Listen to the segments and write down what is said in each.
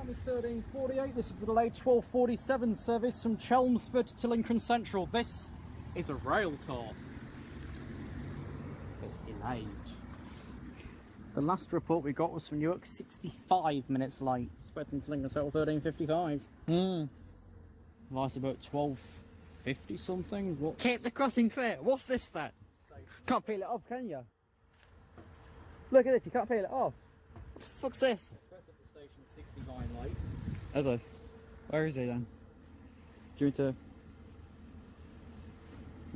Time is 13:48. This is the delayed 12:47 service from Chelmsford to Lincoln Central. This is a rail tour. It's delayed. The last report we got was from Newark, 65 minutes late. Expecting to Lincoln Central 13:55. Vice about 12:50 something. What? Keep the crossing clear. What's this then? Can't peel it off, can you? Look at this, you can't peel it off. What the fuck's this? Express at the station 69 late. Hello. Where is he then? Do you want to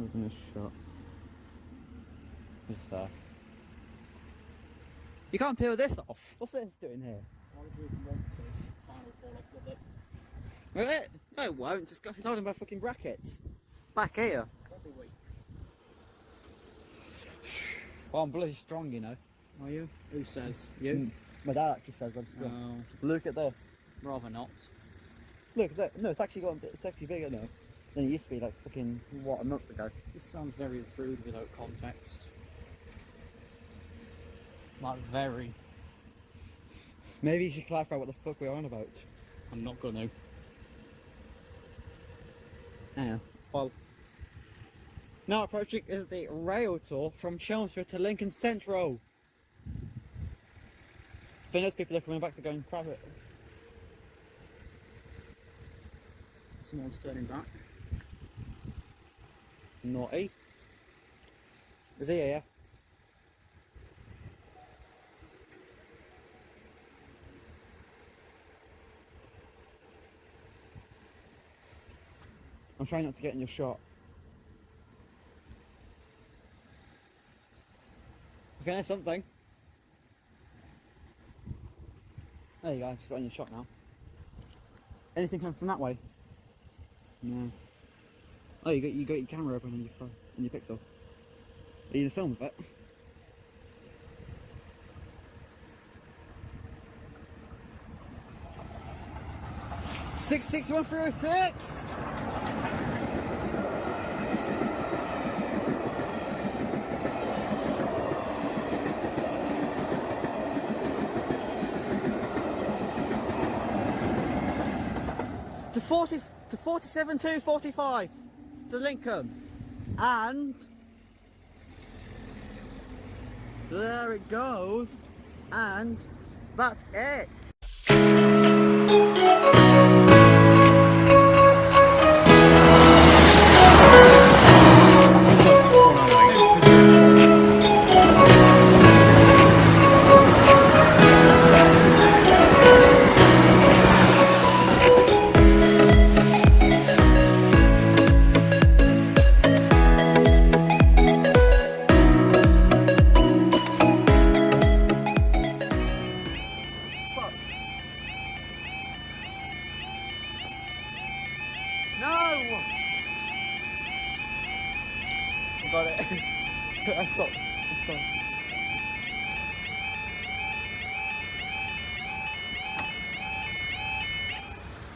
open this shot? What's that? You can't peel this off. What's this doing here? Why would you even want to? The sign will fall off with it. Will it? No, it won't. It's holding by fucking brackets. It's back here. Probably weak. Well, I'm bloody strong, you know. Are you? Who says? You? My dad actually says I'm strong. Oh, Look at this. rather not. Look at that. No, it's actually it's actually bigger now than it used to be like fucking, what, a month ago. This sounds very rude without context. Like, very. Maybe you should clarify what the fuck we're on about. I'm not gonna. Yeah. Well, now approaching is the rail tour from Chelmsford to Lincoln Central. I think those people are coming back to go and grab it. Someone's turning back. Naughty. Is he here? I'm trying not to get in your shot. Okay, there's something. There you go, it's got in your shot now. Anything coming from that way? No. Oh, you got your camera open on your phone, on your Pixel. Are you gonna film with it? Six 61306. To 47245 to Lincoln, and there it goes, and that's it. No! I got it. I stopped.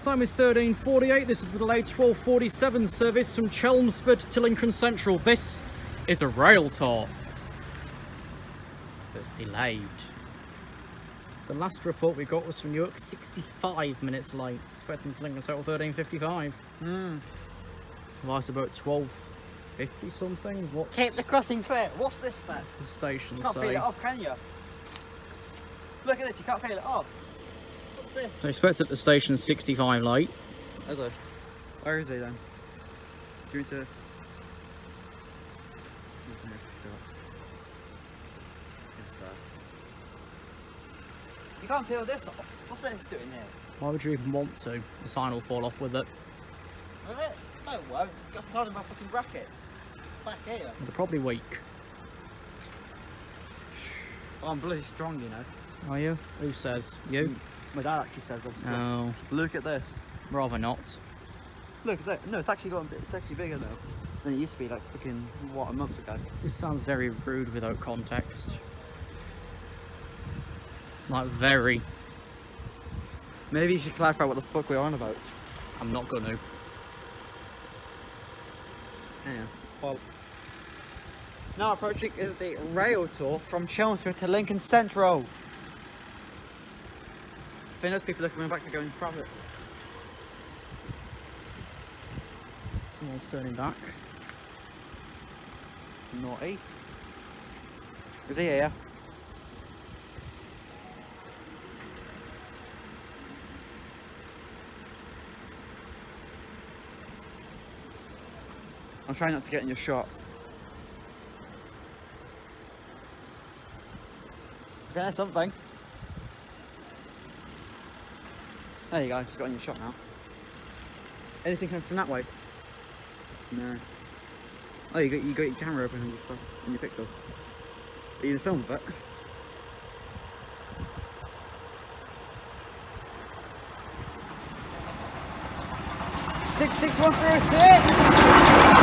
Time is 13:48. This is the delayed 12:47 service from Chelmsford to Lincoln Central. This is a rail tour. It's delayed. The last report we got was from Newark, 65 minutes late. Expecting to Lincoln Central 13:55. Vice about 12:50 something. What? Keep the crossing clear. What's this then? The station You can't say? peel it off, can you? Look at this, you can't peel it off. What's this? I expect at the station 65 late. Hello. Where is he then? Do you want to... You can't peel this off. What's this doing here? Why would you even want to? The sign will fall off with it. Will it? No, it won't. It's holding by fucking brackets. It's back here. They're probably weak. Well, I'm bloody strong, you know. Are you? Who says? You? My dad actually says I'm strong. Oh, Look at this. rather not. Look at that. No, it's actually bigger now than it used to be like fucking, what, a month ago. This sounds very rude without context. Like, very. Maybe you should clarify what the fuck we're on about. I'm not gonna. Yeah. Well, now approaching is the rail tour from Chelmsford to Lincoln Central. I think those people are coming back to go in private. Someone's turning back. Naughty. Is he here? I'm trying not to get in your shot. Okay, something. There you go, I just got in your shot now. Anything coming from that way? No. Oh, you got your camera open on your pixel. Are you gonna film with it? 66136!